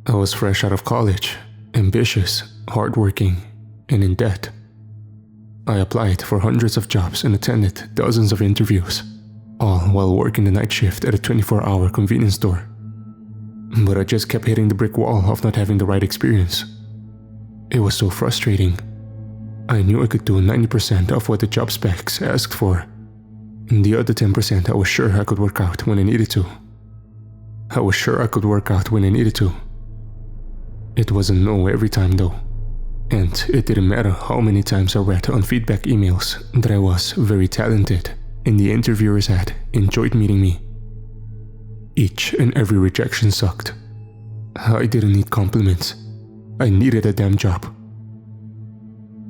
I was fresh out of college, ambitious, hardworking, and in debt. I applied for hundreds of jobs and attended dozens of interviews, all while working the night shift at a 24-hour convenience store. But I just kept hitting the brick wall of not having the right experience. It was so frustrating. I knew I could do 90% of what the job specs asked for, and the other 10% I was sure I could work out when I needed to. It was a no every time though, and it didn't matter how many times I read on feedback emails that I was very talented and the interviewers had enjoyed meeting me. Each and every rejection sucked. I didn't need compliments. I needed a damn job.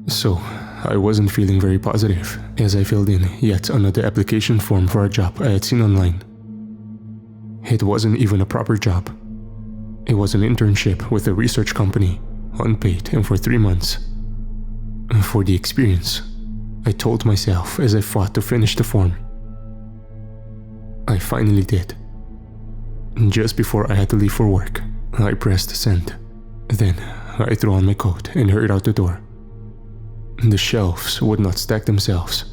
So, I wasn't feeling very positive as I filled in yet another application form for a job I had seen online. It wasn't even a proper job. It was an internship with a research company, unpaid and for 3 months. For the experience, I told myself as I fought to finish the form. I finally did. Just before I had to leave for work, I pressed send. Then, I threw on my coat and hurried out the door. The shelves would not stack themselves.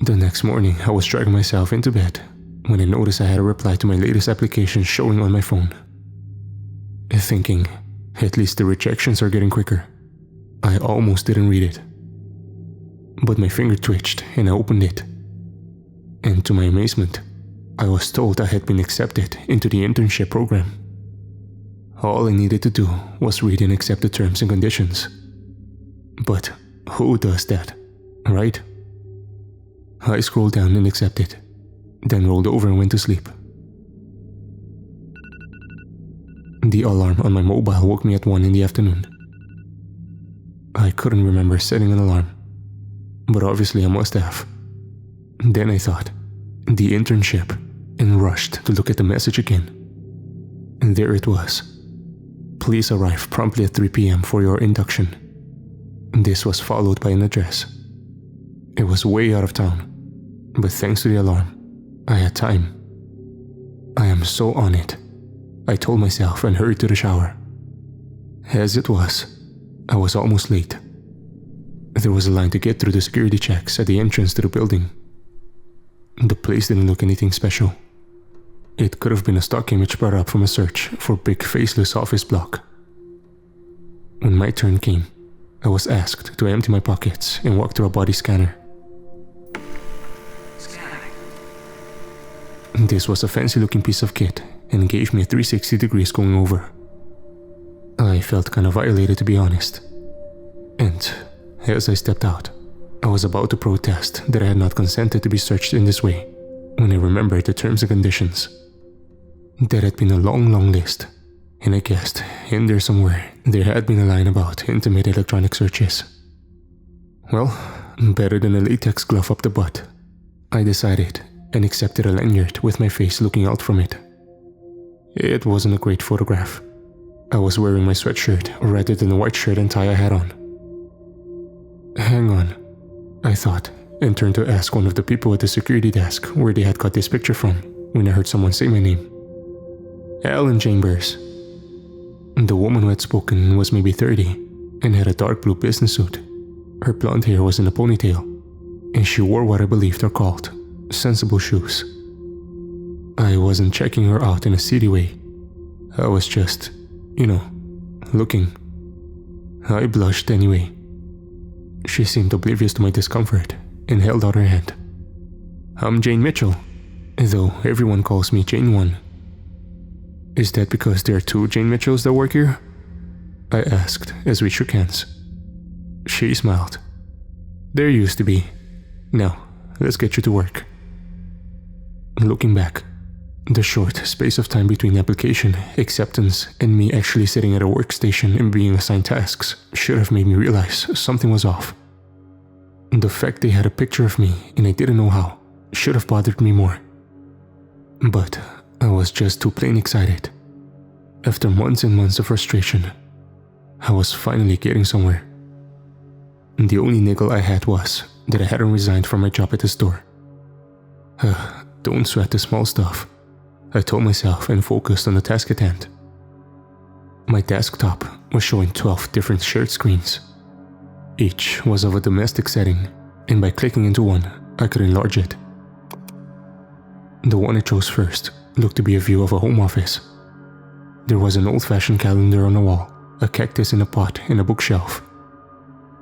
The next morning, I was dragging myself into bed when I noticed I had a reply to my latest application showing on my phone. Thinking, at least the rejections are getting quicker, I almost didn't read it. But my finger twitched and I opened it. And to my amazement, I was told I had been accepted into the internship program. All I needed to do was read and accept the terms and conditions. But who does that, right? I scrolled down and accepted, then rolled over and went to sleep. The alarm on my mobile woke me at 1 in the afternoon. I couldn't remember setting an alarm, but obviously I must have. Then I thought, the internship, and rushed to look at the message again. And there it was. Please arrive promptly at 3 p.m. for your induction. This was followed by an address. It was way out of town, but thanks to the alarm, I had time. I am so on it, I told myself and hurried to the shower. As it was, I was almost late. There was a line to get through the security checks at the entrance to the building. The place didn't look anything special. It could have been a stock image brought up from a search for big faceless office block. When my turn came, I was asked to empty my pockets and walk through a body scanner. This was a fancy-looking piece of kit and gave me a 360 degrees going over. I felt kind of violated, to be honest. And as I stepped out, I was about to protest that I had not consented to be searched in this way when I remembered the terms and conditions. There had been a long list, and I guessed in there somewhere there had been a line about intimate electronic searches. Well, better than a latex glove up the butt, I decided, and accepted a lanyard with my face looking out from it. It wasn't a great photograph. I was wearing my sweatshirt rather than the white shirt and tie I had on. Hang on, I thought, and turned to ask one of the people at the security desk where they had got this picture from when I heard someone say my name. Alan Chambers. The woman who had spoken was maybe 30 and had a dark blue business suit. Her blonde hair was in a ponytail, and she wore what I believed are called sensible shoes. I wasn't checking her out in a seedy way. I was just, looking. I blushed anyway. She seemed oblivious to my discomfort and held out her hand. I'm Jane Mitchell, though everyone calls me Jane 1. Is that because there are 2 Jane Mitchells that work here? I asked as we shook hands. She smiled. There used to be. Now, let's get you to work. Looking back, the short space of time between application, acceptance, and me actually sitting at a workstation and being assigned tasks should have made me realize something was off. The fact they had a picture of me and I didn't know how should have bothered me more. But I was just too plain excited. After months and months of frustration, I was finally getting somewhere. The only niggle I had was that I hadn't resigned from my job at the store. Don't sweat the small stuff. I told myself and focused on the task at hand. My desktop was showing 12 different shared screens. Each was of a domestic setting, and by clicking into one, I could enlarge it. The one I chose first looked to be a view of a home office. There was an old-fashioned calendar on the wall, a cactus in a pot, and a bookshelf.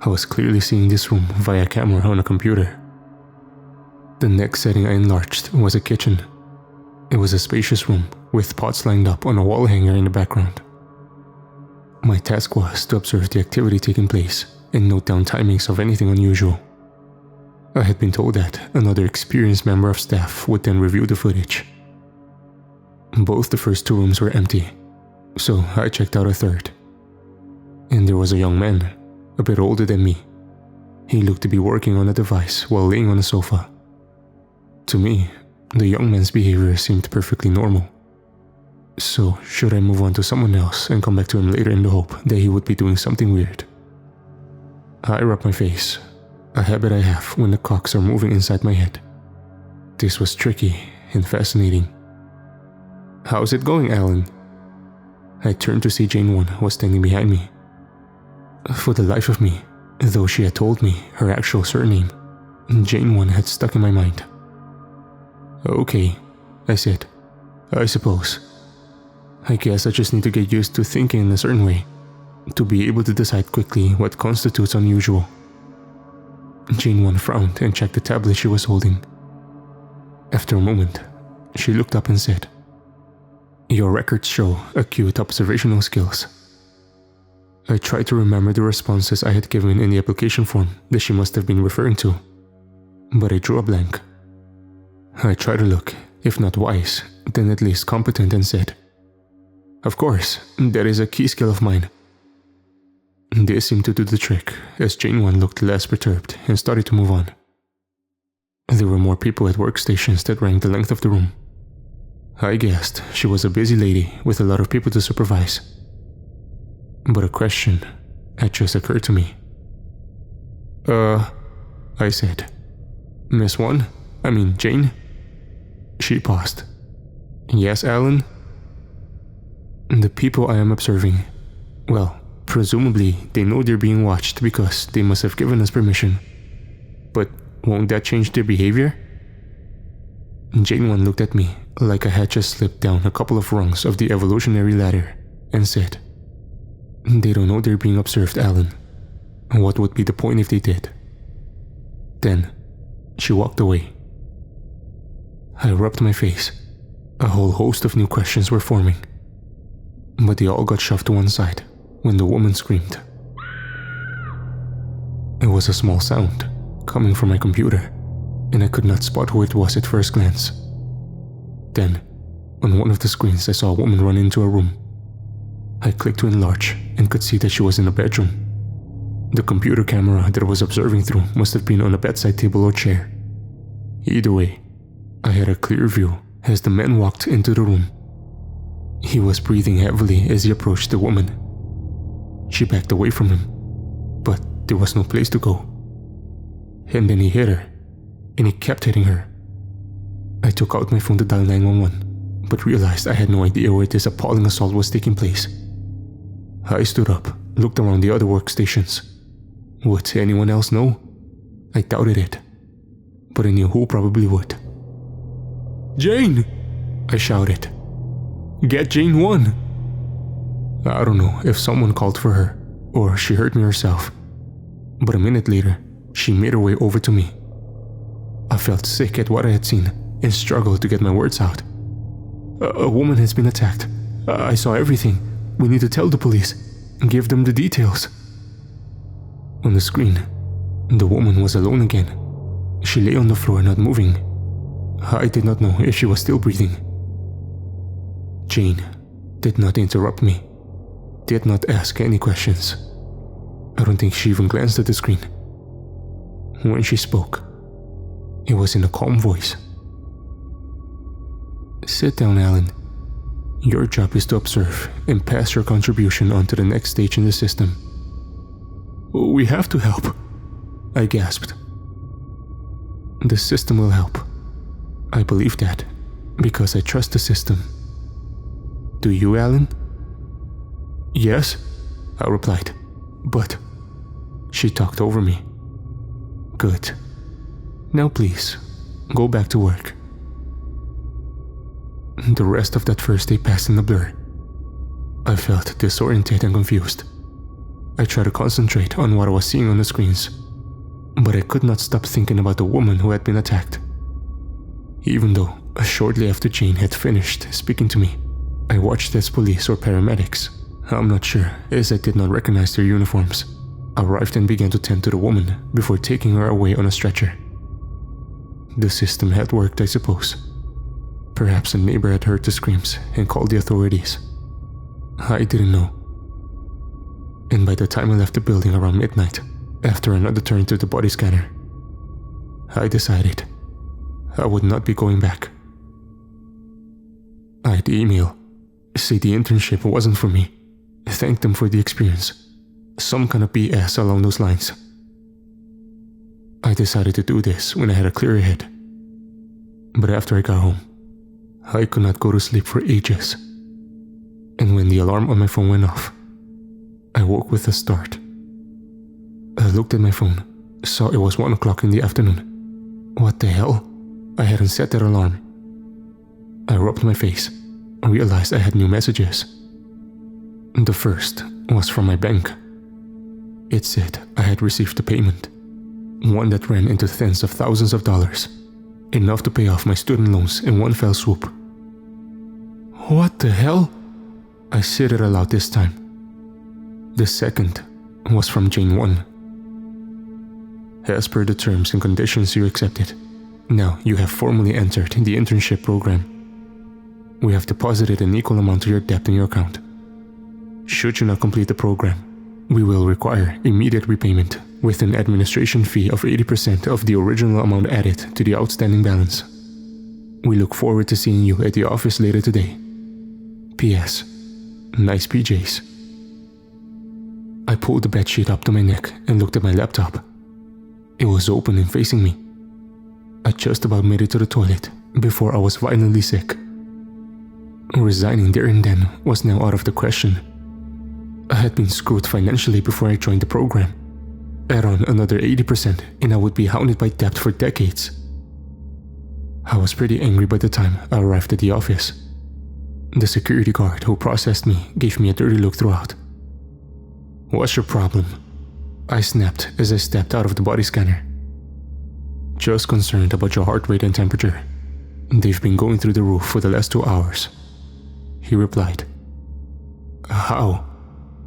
I was clearly seeing this room via camera on a computer. The next setting I enlarged was a kitchen. It was a spacious room with pots lined up on a wall hanger in the background. My task was to observe the activity taking place and note down timings of anything unusual. I had been told that another experienced member of staff would then review the footage. Both the first 2 rooms were empty, so I checked out a third. And there was a young man, a bit older than me. He looked to be working on a device while laying on a sofa. To me, the young man's behavior seemed perfectly normal. So, should I move on to someone else and come back to him later in the hope that he would be doing something weird? I rubbed my face, a habit I have when the cogs are moving inside my head. This was tricky and fascinating. "How's it going, Alan?" I turned to see Jane 1 was standing behind me. For the life of me, though she had told me her actual surname, Jane 1 had stuck in my mind. "Okay," I said. "I suppose. I guess I just need to get used to thinking in a certain way, to be able to decide quickly what constitutes unusual." Jane 1 frowned and checked the tablet she was holding. After a moment, she looked up and said, "Your records show acute observational skills." I tried to remember the responses I had given in the application form that she must have been referring to, but I drew a blank. I tried to look, if not wise, then at least competent, and said, "Of course, that is a key skill of mine." This seemed to do the trick, as Jane 1 looked less perturbed and started to move on. There were more people at workstations that ran the length of the room. I guessed she was a busy lady with a lot of people to supervise. But a question had just occurred to me. I said. "Miss 1? Jane?" She paused. "Yes, Alan?" "The people I am observing, well, presumably they know they're being watched because they must have given us permission. But won't that change their behavior?" Jane 1 looked at me like I had just slipped down a couple of rungs of the evolutionary ladder and said, "They don't know they're being observed, Alan. What would be the point if they did?" Then, she walked away. I rubbed my face. A whole host of new questions were forming. But they all got shoved to one side when the woman screamed. It was a small sound coming from my computer, and I could not spot who it was at first glance. Then, on one of the screens I saw a woman run into a room. I clicked to enlarge and could see that she was in a bedroom. The computer camera that I was observing through must have been on a bedside table or chair. Either way, I had a clear view as the man walked into the room. He was breathing heavily as he approached the woman. She backed away from him, but there was no place to go. And then he hit her, and he kept hitting her. I took out my phone to dial 911, but realized I had no idea where this appalling assault was taking place. I stood up, looked around the other workstations. Would anyone else know? I doubted it, but I knew who probably would. "Jane!" I shouted. "Get Jane 1!" I don't know if someone called for her, or she heard me herself, but a minute later, she made her way over to me. I felt sick at what I had seen and struggled to get my words out. A woman has been attacked. I saw everything. We need to tell the police and give them the details." On the screen, the woman was alone again. She lay on the floor not moving. I did not know if she was still breathing. Jane did not interrupt me, did not ask any questions. I don't think she even glanced at the screen. When she spoke, it was in a calm voice. "Sit down, Alan. Your job is to observe and pass your contribution on to the next stage in the system." "We have to help," I gasped. "The system will help. I believe that, because I trust the system. Do you, Alan? Yes, I replied, but she talked over me. Good. Now please, go back to work. The rest of that first day passed in a blur. I felt disoriented and confused. I tried to concentrate on what I was seeing on the screens, but I could not stop thinking about the woman who had been attacked. Even though, shortly after Jane had finished speaking to me, I watched as police or paramedics, I'm not sure, as I did not recognize their uniforms, arrived and began to tend to the woman before taking her away on a stretcher. The system had worked, I suppose. Perhaps a neighbor had heard the screams and called the authorities. I didn't know. And by the time I left the building around midnight, after another turn to the body scanner, I decided I would not be going back. I'd email, say the internship wasn't for me, thank them for the experience, some kind of BS along those lines. I decided to do this when I had a clearer head. But after I got home, I could not go to sleep for ages. And when the alarm on my phone went off, I woke with a start. I looked at my phone, saw it was 1 o'clock in the afternoon. What the hell? I hadn't set that alarm. I rubbed my face and realized I had new messages. The first was from my bank. It said I had received a payment, one that ran into tens of thousands of dollars, enough to pay off my student loans in one fell swoop. What the hell? I said it aloud this time. The second was from Jane 1. As per the terms and conditions you accepted, now you have formally entered the internship program. We have deposited an equal amount of your debt in your account. Should you not complete the program, we will require immediate repayment with an administration fee of 80% of the original amount added to the outstanding balance. We look forward to seeing you at the office later today. P.S. Nice PJs. I pulled the bedsheet up to my neck and looked at my laptop. It was open and facing me. I just about made it to the toilet before I was violently sick. Resigning there and then was now out of the question. I had been screwed financially before I joined the program. Add on another 80% and I would be hounded by debt for decades. I was pretty angry by the time I arrived at the office. The security guard who processed me gave me a dirty look throughout. "What's your problem?" I snapped as I stepped out of the body scanner. "Just concerned about your heart rate and temperature. They've been going through the roof for the last 2 hours," he replied. "How?"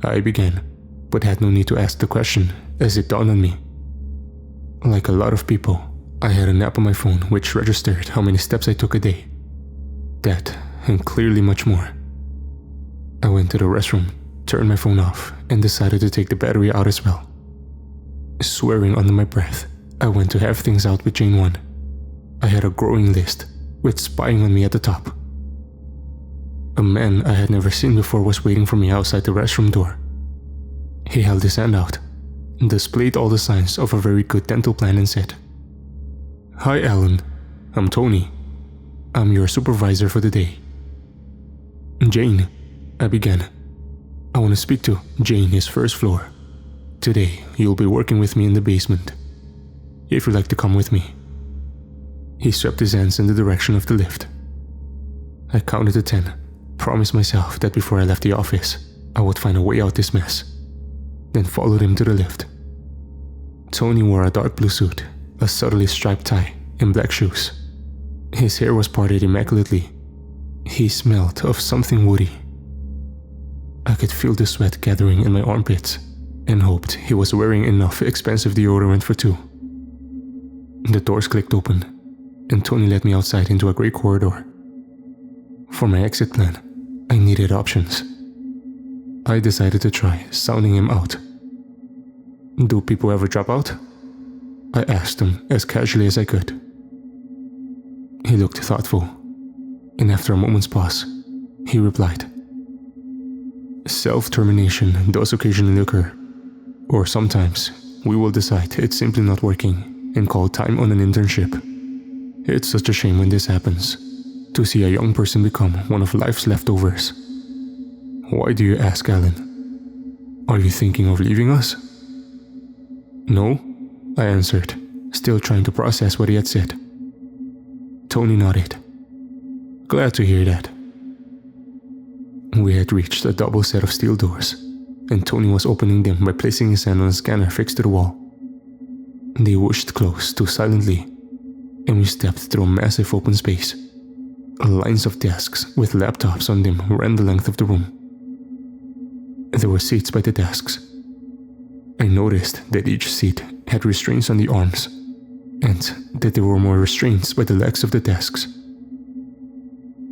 I began, but had no need to ask the question as it dawned on me. Like a lot of people, I had an app on my phone which registered how many steps I took a day. That, and clearly much more. I went to the restroom, turned my phone off, and decided to take the battery out as well. Swearing under my breath, I went to have things out with Jane 1. I had a growing list, with spying on me at the top. A man I had never seen before was waiting for me outside the restroom door. He held his hand out, displayed all the signs of a very good dental plan and said, "Hi Alan, I'm Tony. I'm your supervisor for the day." "Jane," I began. "I want to speak to Jane is first floor. Today, you'll be working with me in the basement. If you'd like to come with me." He swept his hands in the direction of the lift. I counted to 10, promised myself that before I left the office, I would find a way out this mess, then followed him to the lift. Tony wore a dark blue suit, a subtly striped tie, and black shoes. His hair was parted immaculately. He smelled of something woody. I could feel the sweat gathering in my armpits and hoped he was wearing enough expensive deodorant for two. The doors clicked open, and Tony led me outside into a grey corridor. For my exit plan, I needed options. I decided to try sounding him out. "Do people ever drop out?" I asked him as casually as I could. He looked thoughtful, and after a moment's pause, he replied, "Self-termination does occasionally occur, or sometimes we will decide it's simply not working and call time on an internship. It's such a shame when this happens, to see a young person become one of life's leftovers. Why do you ask, Alan? Are you thinking of leaving us? No, I answered, still trying to process what he had said. Tony nodded. Glad to hear that. We had reached a double set of steel doors, and Tony was opening them by placing his hand on a scanner fixed to the wall. They whooshed close too silently, and we stepped through a massive open space. Lines of desks with laptops on them ran the length of the room. There were seats by the desks. I noticed that each seat had restraints on the arms, and that there were more restraints by the legs of the desks.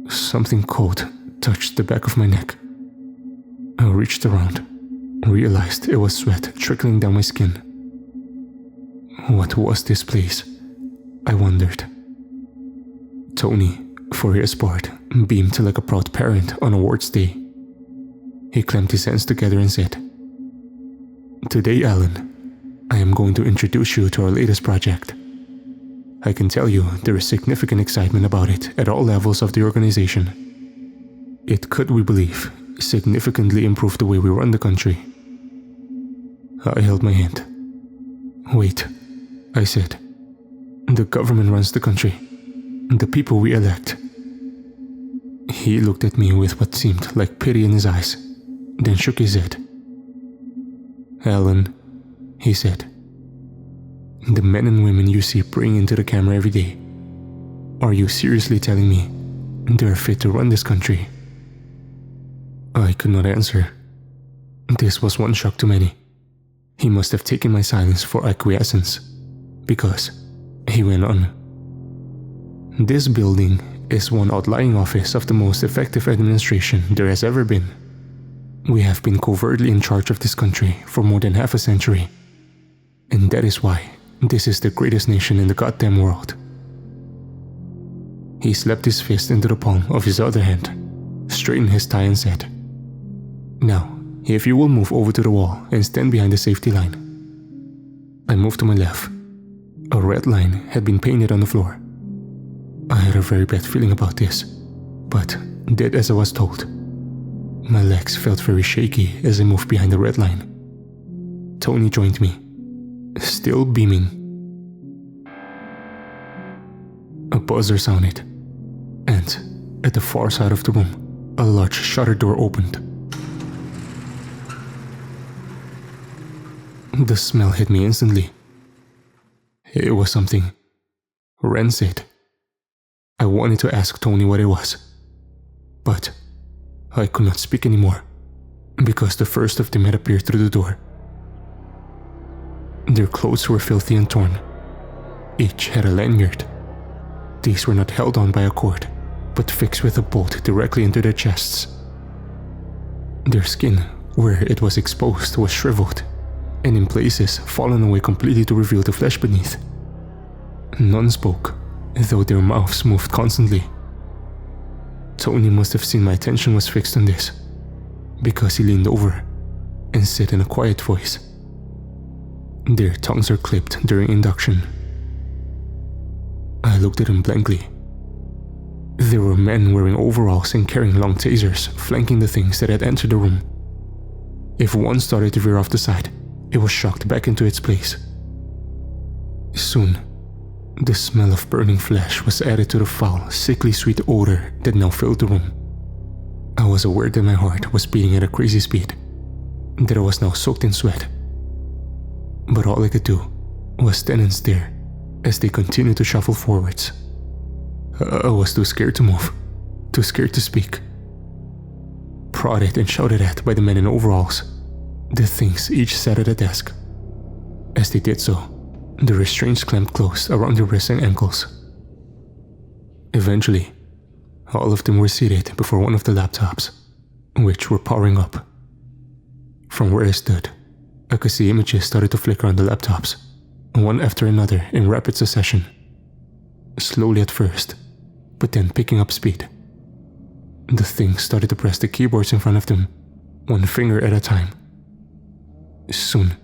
Something cold touched the back of my neck. I reached around, realized it was sweat trickling down my skin. What was this place? I wondered. Tony, for his part, beamed like a proud parent on awards day. He clamped his hands together and said, Today, Alan, I am going to introduce you to our latest project. I can tell you there is significant excitement about it at all levels of the organization. It could, we believe, significantly improve the way we run the country. I held my hand. Wait, I said. The government runs the country. The people we elect. He looked at me with what seemed like pity in his eyes, then shook his head. Alan, he said, the men and women you see praying into the camera every day, are you seriously telling me they're fit to run this country? I could not answer. This was one shock too many. He must have taken my silence for acquiescence, because he went on. This building is one outlying office of the most effective administration there has ever been. We have been covertly in charge of this country for more than half a century, and that is why this is the greatest nation in the goddamn world. He slapped his fist into the palm of his other hand, straightened his tie and said, Now, if you will move over to the wall and stand behind the safety line. I moved to my left. A red line had been painted on the floor. I had a very bad feeling about this, but did as I was told. My legs felt very shaky as I moved behind the red line. Tony joined me, still beaming. A buzzer sounded, and at the far side of the room, a large shutter door opened. The smell hit me instantly. It was something rancid. I wanted to ask Tony what it was, but I could not speak anymore, because the first of them had appeared through the door. Their clothes were filthy and torn. Each had a lanyard. These were not held on by a cord, but fixed with a bolt directly into their chests. Their skin, where it was exposed, was shriveled, and in places fallen away completely to reveal the flesh beneath. None spoke, though their mouths moved constantly. Tony must have seen my attention was fixed on this, because he leaned over and said in a quiet voice, Their tongues are clipped during induction. I looked at him blankly. There were men wearing overalls and carrying long tasers flanking the things that had entered the room. If one started to veer off the side, it was shocked back into its place. Soon, the smell of burning flesh was added to the foul, sickly sweet odor that now filled the room. I was aware that my heart was beating at a crazy speed, that I was now soaked in sweat. But all I could do was stand and stare as they continued to shuffle forwards. I was too scared to move, too scared to speak. Prodded and shouted at by the men in overalls, the things each sat at a desk. As they did so, the restraints clamped close around their wrists and ankles. Eventually, all of them were seated before one of the laptops, which were powering up. From where I stood, I could see images started to flicker on the laptops, one after another in rapid succession. Slowly at first, but then picking up speed. The things started to press the keyboards in front of them, one finger at a time. Soon,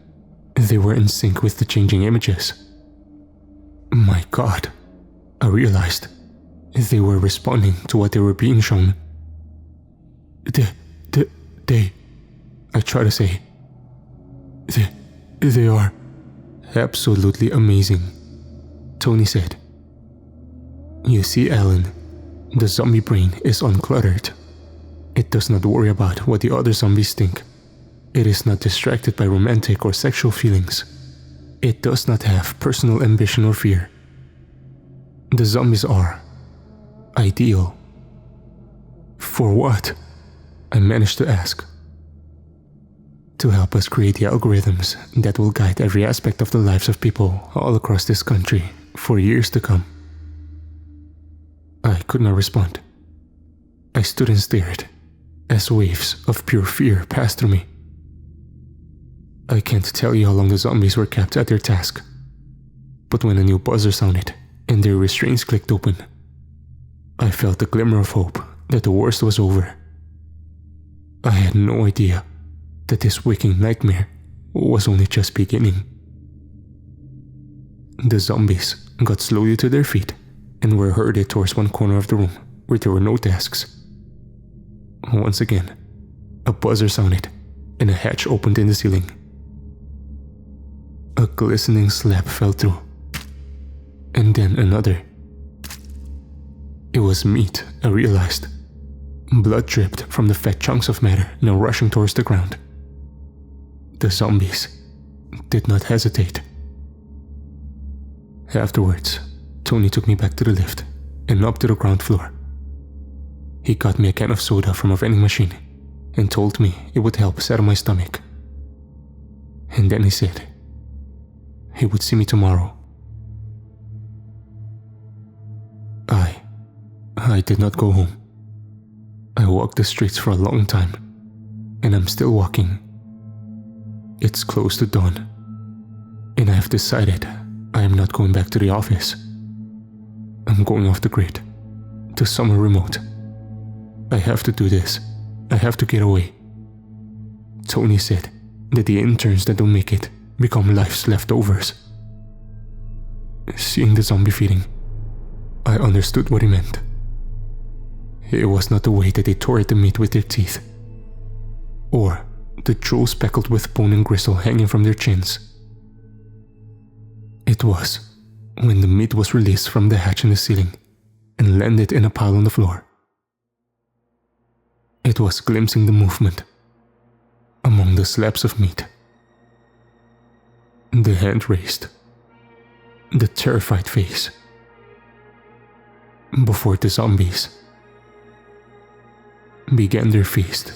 they were in sync with the changing images. My God, I realized. They were responding to what they were being shown. They, I try to say, they are absolutely amazing, Tony said. You see, Alan, the zombie brain is uncluttered. It does not worry about what the other zombies think. It is not distracted by romantic or sexual feelings. It does not have personal ambition or fear. The zombies are ideal. For what? I managed to ask. To help us create the algorithms that will guide every aspect of the lives of people all across this country for years to come. I could not respond. I stood and stared as waves of pure fear passed through me. I can't tell you how long the zombies were kept at their task, but when a new buzzer sounded and their restraints clicked open, I felt a glimmer of hope that the worst was over. I had no idea that this waking nightmare was only just beginning. The zombies got slowly to their feet and were herded towards one corner of the room where there were no desks. Once again, a buzzer sounded and a hatch opened in the ceiling. A glistening slab fell through, and then another. It was meat, I realized. Blood dripped from the fat chunks of matter now rushing towards the ground. The zombies did not hesitate. Afterwards, Tony took me back to the lift and up to the ground floor. He got me a can of soda from a vending machine and told me it would help settle my stomach. And then he said he would see me tomorrow. I did not go home. I walked the streets for a long time, and I'm still walking. It's close to dawn, and I have decided I am not going back to the office. I'm going off the grid, to somewhere remote. I have to do this. I have to get away. Tony said that the interns that don't make it become life's leftovers. Seeing the zombie feeding, I understood what he meant. It was not the way that they tore at the meat with their teeth, or the jaw speckled with bone and gristle hanging from their chins. It was when the meat was released from the hatch in the ceiling and landed in a pile on the floor. It was glimpsing the movement among the slabs of meat. The hand raised, the terrified face, before the zombies began their feast.